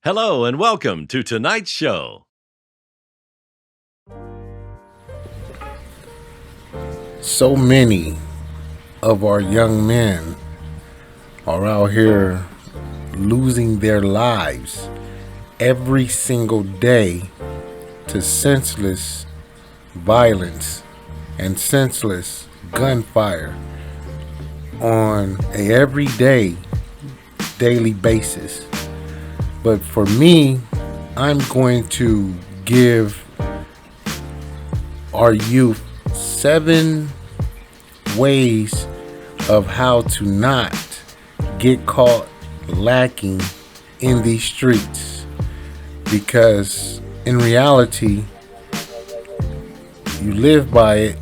Hello and welcome to tonight's show. So many of our young men are out here losing their lives every single day to senseless violence and senseless gunfire on a everyday, daily basis. But for me, I'm going to give our youth 7 ways of how to not get caught lacking in these streets. Because in reality, you live by it,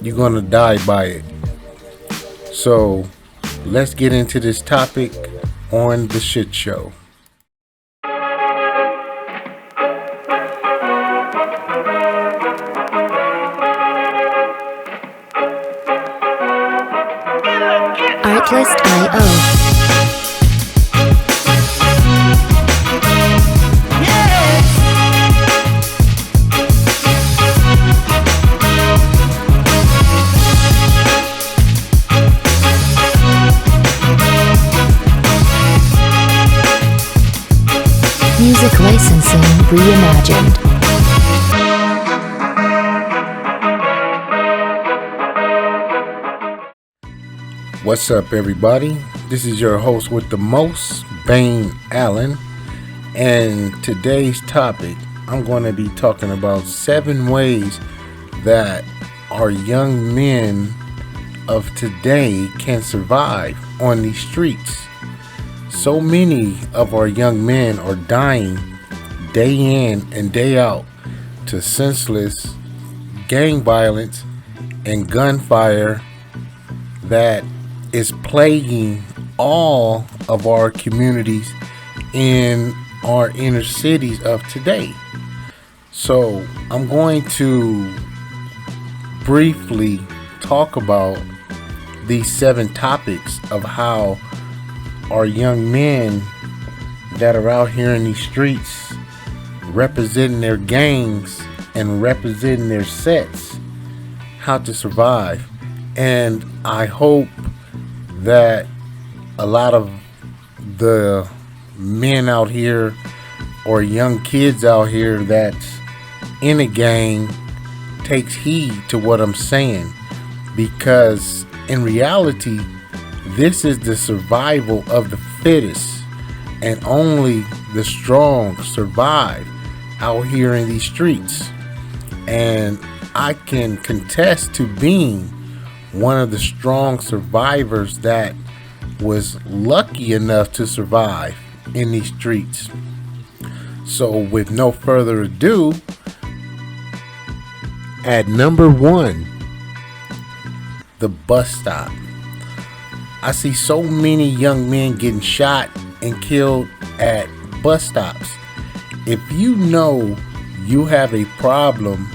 you're going to die by it. So let's get into this topic on The Shit Show. Artlist.io. Music licensing reimagined. What's up, everybody? This is your host with the most, Bane Allen, and today's topic, I'm going to be talking about 7 ways that our young men of today can survive on these streets. So many of our young men are dying day in and day out to senseless gang violence and gunfire that is plaguing all of our communities in our inner cities of today. So I'm going to briefly talk about these 7 topics of how our young men that are out here in these streets representing their gangs and representing their sets, how to survive. And I hope that a lot of the men out here or young kids out here that's in a gang takes heed to what I'm saying, because in reality, this is the survival of the fittest, and only the strong survive out here in these streets. And I can contest to being one of the strong survivors that was lucky enough to survive in these streets. So with no further ado, at number 1, the bus stop. I see so many young men getting shot and killed at bus stops. If you know you have a problem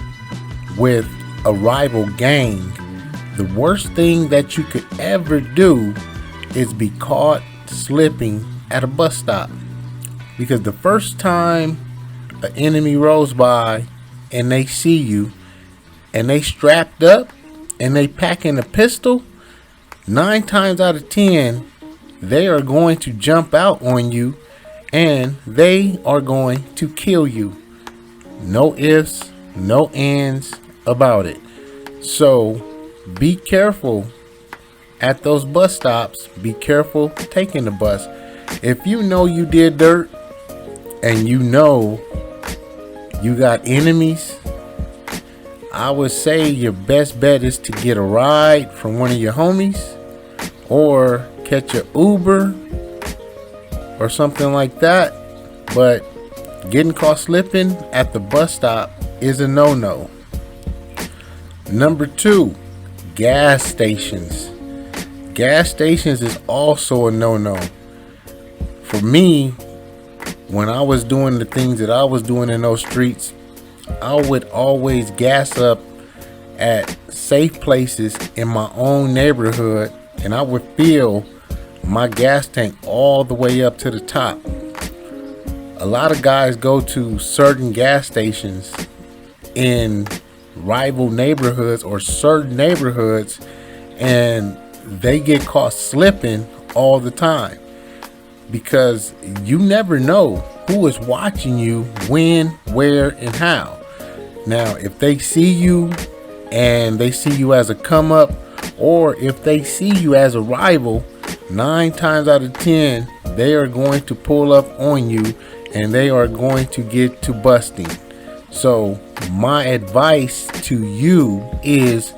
with a rival gang, the worst thing that you could ever do is be caught slipping at a bus stop. Because the first time an enemy rolls by and they see you and they strapped up and they packing a pistol, 9 times out of 10, they are going to jump out on you and they are going to kill you. No ifs, no ands about it. So be careful at those bus stops. Be careful taking the bus. If you know you did dirt and you know you got enemies, I would say your best bet is to get a ride from one of your homies or catch an Uber or something like that. But getting caught slipping at the bus stop is a no-no. Number 2, gas stations. Gas stations is also a no-no. For me, when I was doing the things that I was doing in those streets, I would always gas up at safe places in my own neighborhood, and I would fill my gas tank all the way up to the top. A lot of guys go to certain gas stations in rival neighborhoods or certain neighborhoods, and they get caught slipping all the time, because you never know who is watching you, when, where, and how. Now, if they see you and they see you as a come up, or if they see you as a rival, 9 times out of 10, they are going to pull up on you and they are going to get to busting. So my advice to you is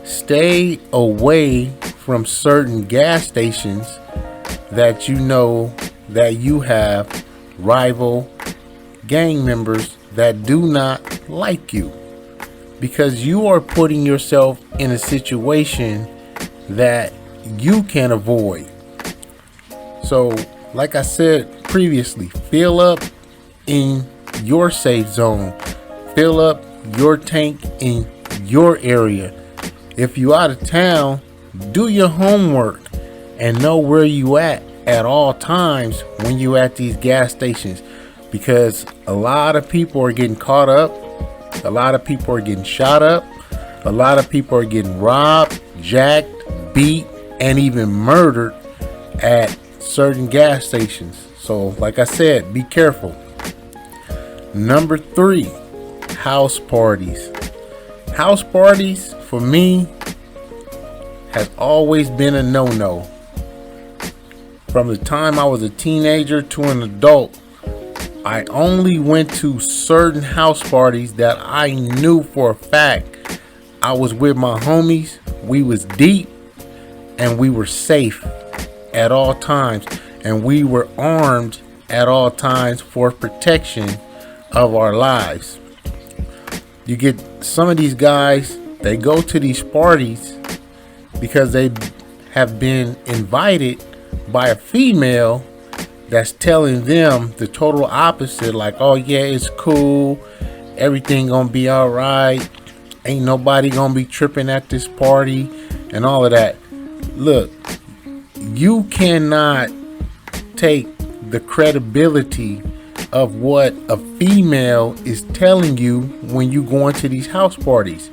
stay away from certain gas stations that you know that you have rival gang members that do not like you, because you are putting yourself in a situation that you can avoid. So like I said previously, fill up in your safe zone, fill up your tank in your area. If you out of town, do your homework and know where you at all times when you at these gas stations, because a lot of people are getting caught up, a lot of people are getting shot up, a lot of people are getting robbed, jacked, beat, and even murdered at certain gas stations. So like I said, be careful. Number 3, house parties. House parties for me has always been a no-no. From the time I was a teenager to an adult, I only went to certain house parties that I knew for a fact I was with my homies, we was deep, and we were safe at all times, and we were armed at all times for protection of our lives. You get some of these guys, they go to these parties because they have been invited by a female that's telling them the total opposite, like, oh yeah, it's cool, everything gonna be all right, ain't nobody gonna be tripping at this party and all of that. Look, you cannot take the credibility of what a female is telling you when you go into these house parties,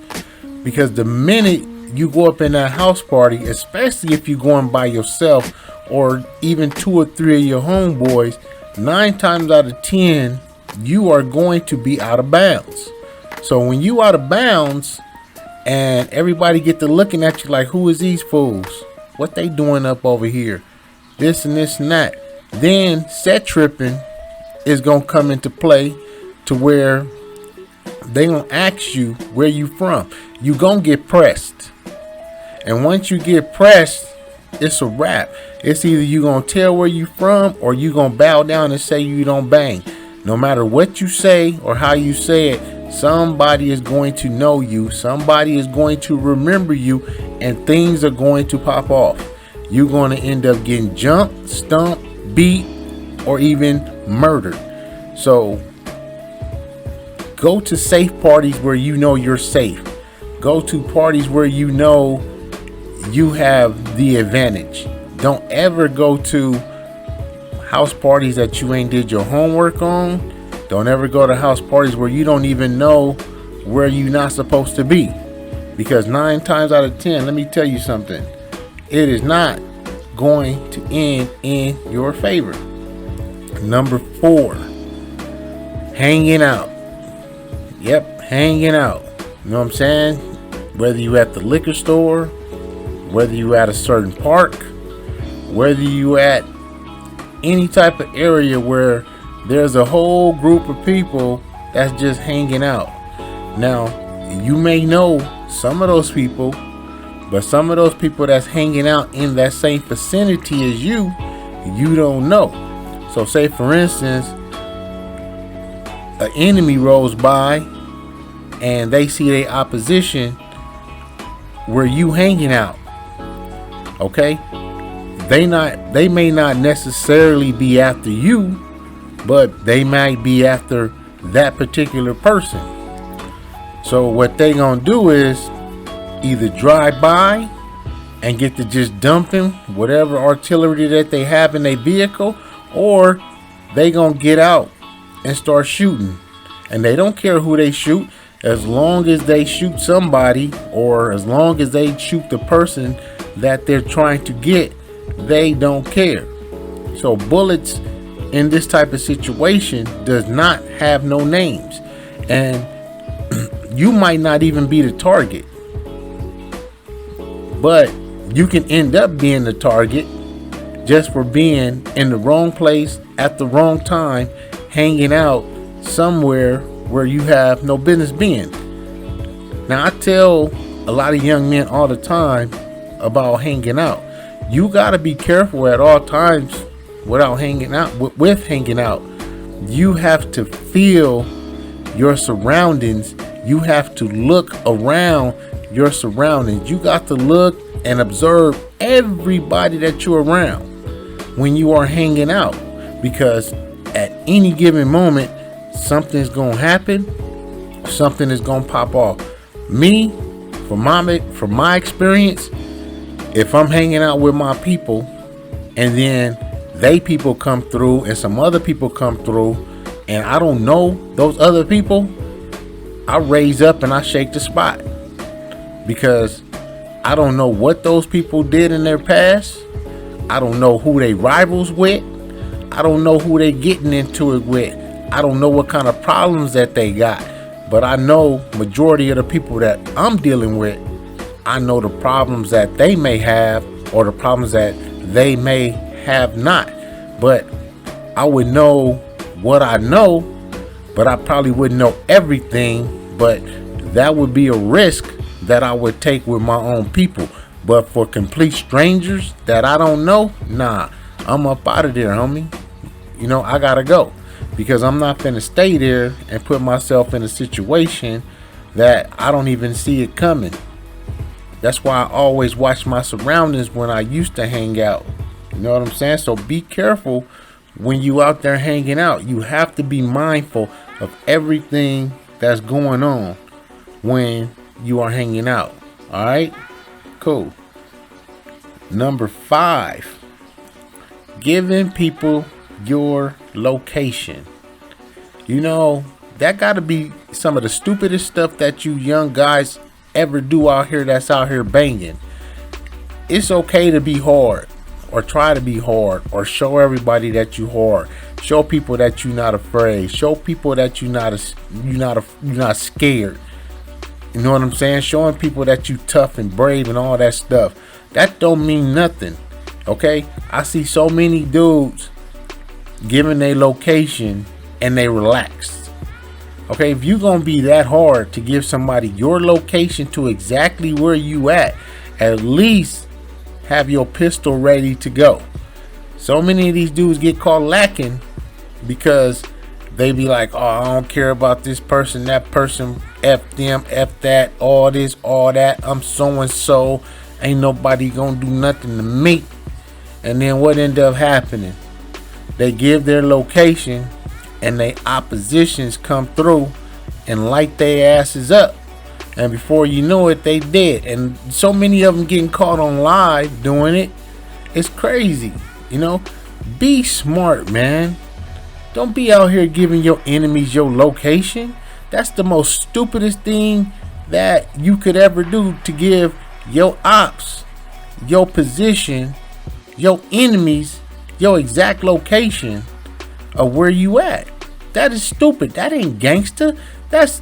because the minute you go up in that house party, especially if you're going by yourself or even 2 or 3 of your homeboys, 9 times out of 10 you are going to be out of bounds. So when you out of bounds and everybody get to looking at you like, who is these fools, what they doing up over here, this and this and that, then set tripping is gonna come into play, to where they gonna ask you where you from. You gonna get pressed, and once you get pressed, it's a wrap. It's either you gonna tell where you from, or you gonna bow down and say you don't bang. No matter what you say or how you say it, somebody is going to know you, somebody is going to remember you, and things are going to pop off. You're going to end up getting jumped, stumped, beat, or even murdered. So go to safe parties where you know you're safe. Go to parties where you know you have the advantage. Don't ever go to house parties that you ain't did your homework on. Don't ever go to house parties where you don't even know where you're not supposed to be, because 9 times out of 10, let me tell you something, it is not going to end in your favor. Number 4, hanging out. Yep, hanging out. You know what I'm saying? Whether you at the liquor store, whether you at a certain park, whether you at any type of area where there's a whole group of people that's just hanging out. Now, you may know some of those people, but some of those people that's hanging out in that same vicinity as you don't know. So say for instance, an enemy rolls by and they see their opposition where you hanging out. Okay? They may not necessarily be after you, but they might be after that particular person. So what they gonna do is either drive by and get to just dumping whatever artillery that they have in their vehicle, or they gonna get out and start shooting. And they don't care who they shoot, as long as they shoot somebody, or as long as they shoot the person that they're trying to get, they don't care. So bullets in this type of situation does not have no names, and you might not even be the target, but you can end up being the target just for being in the wrong place at the wrong time, hanging out somewhere where you have no business being. Now, I tell a lot of young men all the time about hanging out. You got to be careful at all times without hanging out. With hanging out, you have to feel your surroundings. You have to look around your surroundings. You got to look and observe everybody that you're around when you are hanging out, because at any given moment, something's gonna happen, something is gonna pop off. Me, from my experience, if I'm hanging out with my people and then people come through and some other people come through and I don't know those other people, I raise up and I shake the spot, because I don't know what those people did in their past. I don't know who they rivals with. I don't know who they getting into it with. I don't know what kind of problems that they got. But I know majority of the people that I'm dealing with, I know the problems that they may have, or the problems that they may have not. But I would know what I know, but I probably wouldn't know everything. But that would be a risk that I would take with my own people. But for complete strangers that I don't know, nah, I'm up out of there, homie. You know, I gotta go, because I'm not finna stay there and put myself in a situation that I don't even see it coming. That's why I always watch my surroundings when I used to hang out. You know what I'm saying? So be careful when you out there hanging out. You have to be mindful of everything that's going on when you are hanging out. All right, cool. Number 5, giving people your location. You know, that got to be some of the stupidest stuff that you young guys ever do out here that's out here banging. It's okay to be hard, or try to be hard, or show everybody that you hard. Show people that you're not afraid. Show people that you're not scared. You know what I'm saying? Showing people that you tough and brave and all that stuff. That don't mean nothing. Okay? I see so many dudes giving their location and they relaxed. Okay? If you gonna be that hard to give somebody your location to exactly where you at least have your pistol ready to go. So many of these dudes get caught lacking because they be like, oh, I don't care about this person, that person, F them, F that, all this, all that. I'm so and so. Ain't nobody gonna do nothing to me. And then what end up happening? They give their location and they oppositions come through and light their asses up. And before you know it, they dead. And so many of them getting caught on live doing it. It's crazy. You know, be smart, man. Don't be out here giving your enemies your location. That's the most stupidest thing that you could ever do, to give your ops, your position, your enemies, your exact location of where you at. That is stupid. That ain't gangster. That's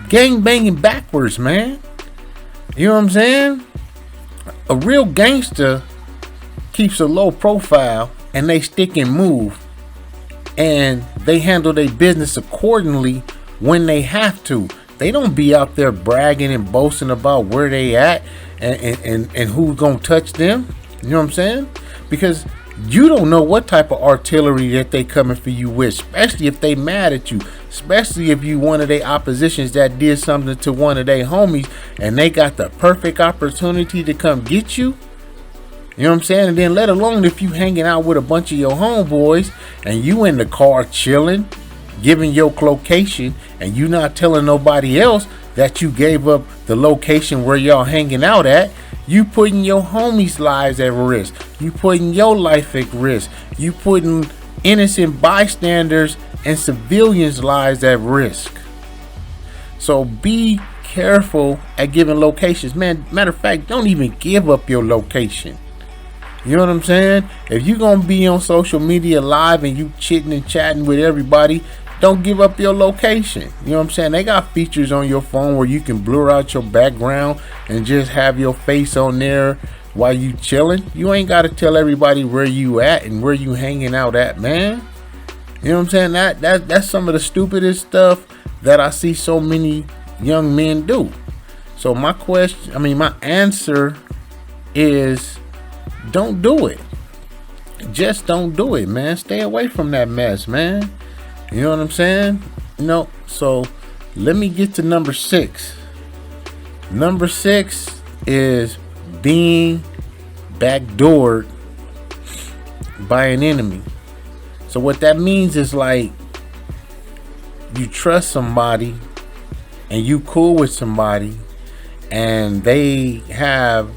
gang banging backwards, man. You know what I'm saying? A real gangster keeps a low profile and they stick and move, and they handle their business accordingly when they have to. They don't be out there bragging and boasting about where they at and who's gonna touch them. You know what I'm saying? Because you don't know what type of artillery that they coming for you with, especially if they mad at you, especially if you one of their oppositions that did something to one of their homies and they got the perfect opportunity to come get you. You know what I'm saying? And then let alone if you hanging out with a bunch of your homeboys and you in the car chilling, giving your location, and you not telling nobody else that you gave up the location where y'all hanging out at. You putting your homies' lives at risk. You putting your life at risk. You putting innocent bystanders and civilians' lives at risk. So be careful at giving locations. Man, matter of fact, don't even give up your location. You know what I'm saying? If you're going to be on social media live and you chitting and chatting with everybody, don't give up your location. You know what I'm saying? They got features on your phone where you can blur out your background and just have your face on there while you chilling. You ain't got to tell everybody where you at and where you hanging out at, man. You know what I'm saying? That's some of the stupidest stuff that I see so many young men do. So my answer is, don't do it. Just don't do it, man. Stay away from that mess, man. You know what I'm saying? So let me get to number 6. Number 6 is being backdoored by an enemy. So what that means is, like, you trust somebody and you cool with somebody and they have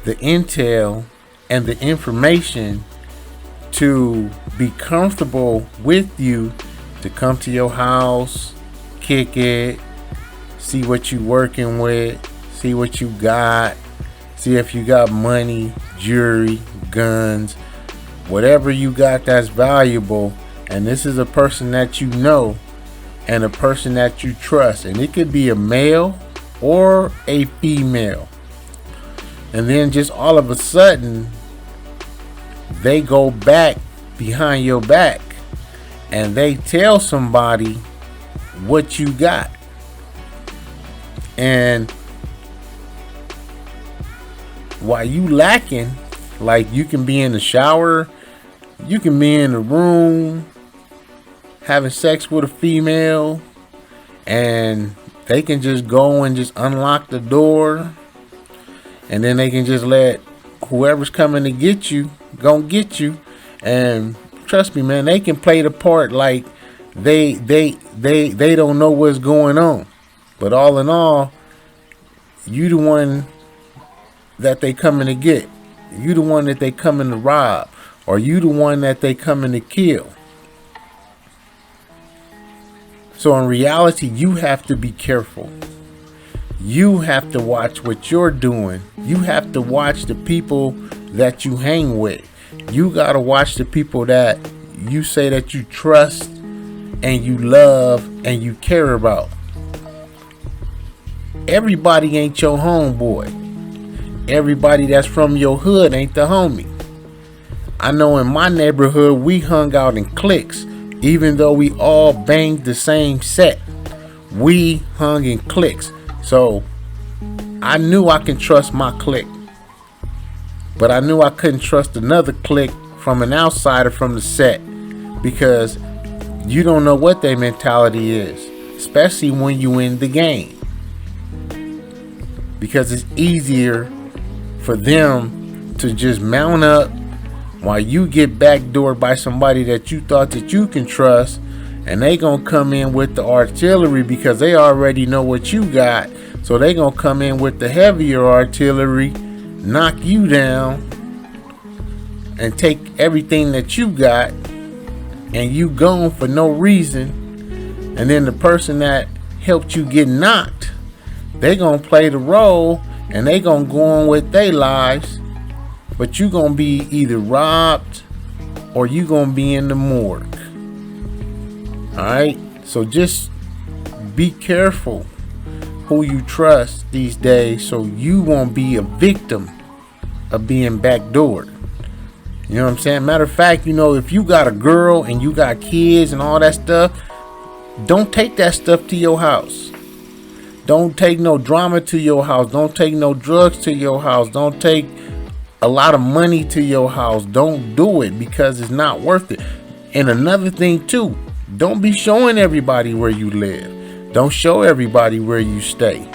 the intel and the information to be comfortable with you, to come to your house, kick it, see what you working with, see what you got, see if you got money, jewelry, guns, whatever you got that's valuable. And this is a person that you know and a person that you trust, and it could be a male or a female. And then just all of a sudden they go back behind your back and they tell somebody what you got. And while you lacking, like, you can be in the shower, you can be in the room having sex with a female, and they can just go and just unlock the door, and then they can just let whoever's coming to get you go get you. And trust me, man, they can play the part like they don't know what's going on, but all in all, you the one that they coming to get, you the one that they coming to rob, or you the one that they coming to kill. So in reality, you have to be careful. You have to watch what you're doing. You have to watch the people that you hang with. You got to watch the people that you say that you trust and you love and you care about. Everybody ain't your homeboy. Everybody that's from your hood ain't the homie. I know in my neighborhood, we hung out in cliques. Even though we all banged the same set, we hung in cliques. So I knew I can trust my clique, but I knew I couldn't trust another clique from an outsider from the set, because you don't know what their mentality is, especially when you in the game, because it's easier for them to just mount up while you get backdoored by somebody that you thought that you can trust, and they gonna come in with the artillery because they already know what you got. So they gonna come in with the heavier artillery, knock you down, and take everything that you got, and you gone for no reason. And then the person that helped you get knocked, they gonna play the role and they gonna go on with their lives. But you gonna be either robbed or you gonna be in the morgue. Alright? So just be careful who you trust these days, so you won't be a victim of being backdoored. You know what I'm saying? Matter of fact, if you got a girl and you got kids and all that stuff, don't take that stuff to your house. Don't take no drama to your house. Don't take no drugs to your house. Don't take a lot of money to your house. Don't do it, because it's not worth it. And another thing too, don't be showing everybody where you live. Don't show everybody where you stay.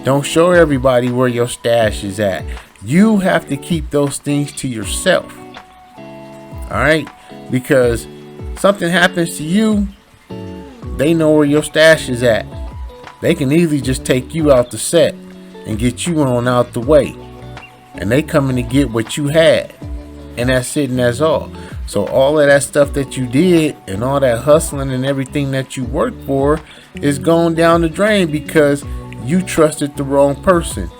Don't show everybody where your stash is at. You have to keep those things to yourself. All right? Because something happens to you, they know where your stash is at. They can easily just take you out the set and get you on out the way. And they coming to get what you had. And that's it, and that's all. So all of that stuff that you did and all that hustling and everything that you worked for is going down the drain because you trusted the wrong person.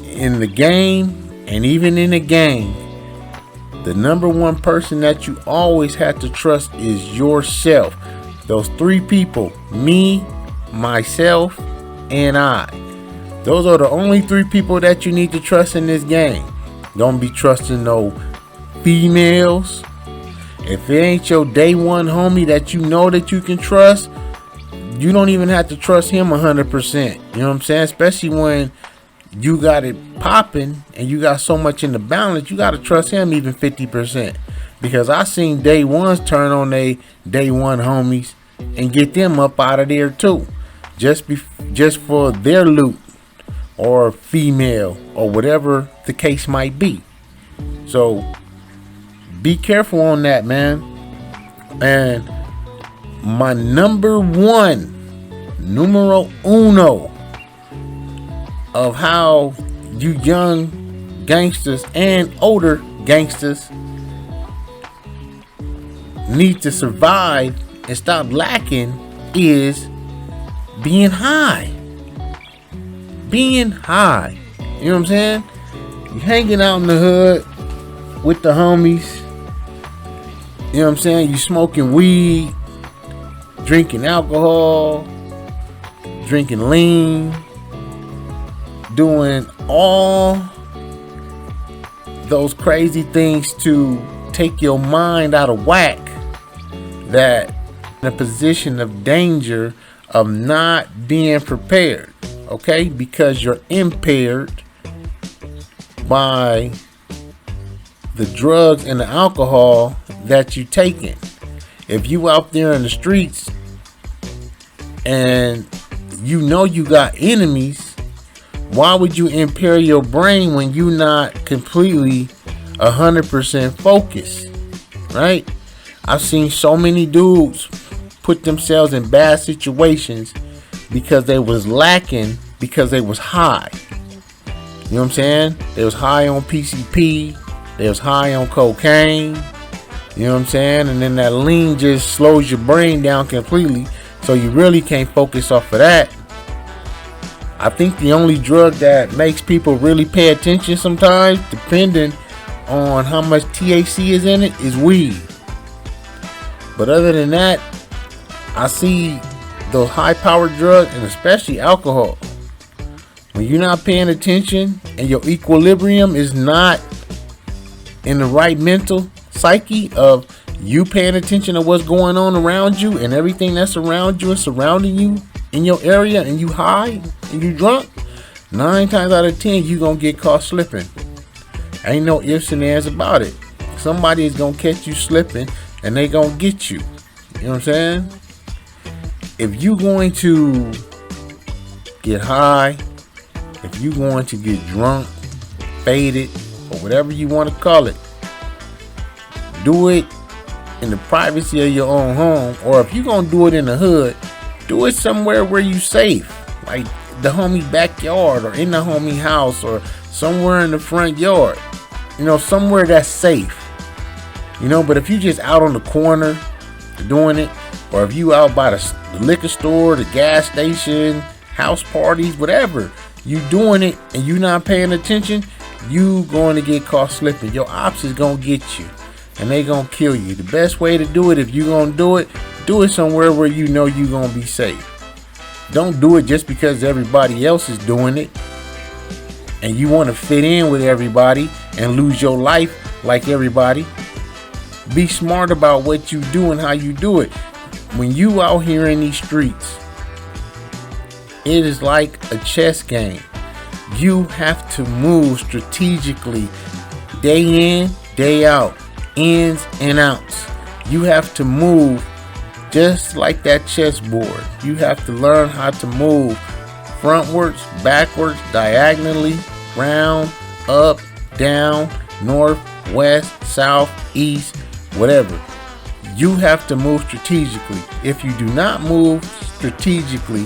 In the game and even in the game, the number one person that you always have to trust is yourself. Those three people, me, myself, and I. Those are the only three people that you need to trust in this game. Don't be trusting no females. If it ain't your day one homie that you know that you can trust, you don't even have to trust him 100%. You know what I'm saying? Especially when you got it popping and you got so much in the balance, you got to trust him even 50%. Because I seen day ones turn on they day one homies and get them up out of there too. Just for their loot or female or whatever the case might be. So be careful on that, man. And my numero uno of how you young gangsters and older gangsters need to survive and stop lacking is being high. Being high. You know what I'm saying? You hanging out in the hood with the homies. You know what I'm saying? You smoking weed, drinking alcohol, drinking lean, doing all those crazy things to take your mind out of whack, that in a position of danger of not being prepared, okay? Because you're impaired by the drugs and the alcohol that you taking. If you out there in the streets and you know you got enemies, why would you impair your brain when you not completely 100% focused, right? I've seen so many dudes put themselves in bad situations because they was lacking, because they was high. You know what I'm saying? They was high on PCP, they was high on cocaine, you know what I'm saying? And then that lean just slows your brain down completely, so you really can't focus off of that. I think the only drug that makes people really pay attention sometimes, depending on how much THC is in it, is weed. But other than that, I see those high-powered drugs, and especially alcohol, when you're not paying attention and your equilibrium is not in the right mental psyche of you paying attention to what's going on around you and everything that's around you and surrounding you in your area, and you high and you drunk, 9 times out of 10 you gonna get caught slipping. Ain't no ifs and ands about it. Somebody is gonna catch you slipping and they gonna get you. You know what I'm saying? If you going to get high, if you going to get drunk, faded, or whatever you want to call it, do it in the privacy of your own home. Or if you gonna do it in the hood, do it somewhere where you safe, like the homie backyard or in the homie house or somewhere in the front yard, you know, somewhere that's safe, you know. But if you just out on the corner doing it, or if you out by the liquor store, the gas station, house parties, whatever, you doing it and you not paying attention, you going to get caught slipping. Your ops is going to get you and they going to kill you. The best way to do it, if you going to do it somewhere where you know you going to be safe. Don't do it just because everybody else is doing it and you want to fit in with everybody and lose your life like everybody. Be smart about what you do and how you do it. When you out here in these streets, it is like a chess game. You have to move strategically, day in, day out, ins and outs. You have to move just like that chessboard. You have to learn how to move frontwards, backwards, diagonally, round, up, down, north, west, south, east, whatever. You have to move strategically. If you do not move strategically,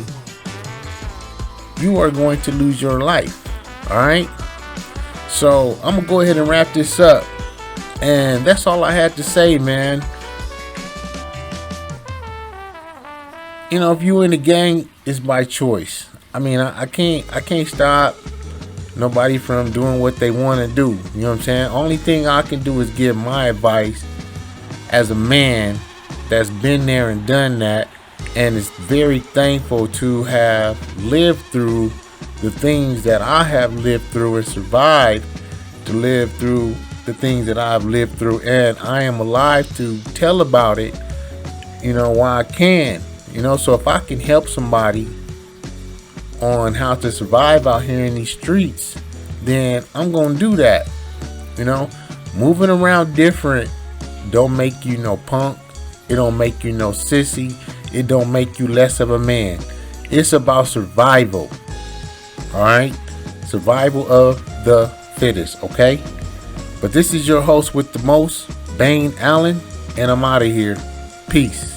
you are going to lose your life. All right. So I'm gonna go ahead and wrap this up. And that's all I had to say, man. You know, if you in the gang, it's by choice. I mean, I can't stop nobody from doing what they want to do. You know what I'm saying? Only thing I can do is give my advice as a man that's been there and done that, and is very thankful to have lived through the things that I have lived through and survived to live through the things that I've lived through, and I am alive to tell about it, you know, while I can. You know, so if I can help somebody on how to survive out here in these streets, then I'm gonna do that. You know, moving around different don't make you no punk. It don't make you no sissy. It don't make you less of a man. It's about survival. Alright? Survival of the fittest, okay? But this is your host with the most, Bane Allen, and I'm out of here. Peace.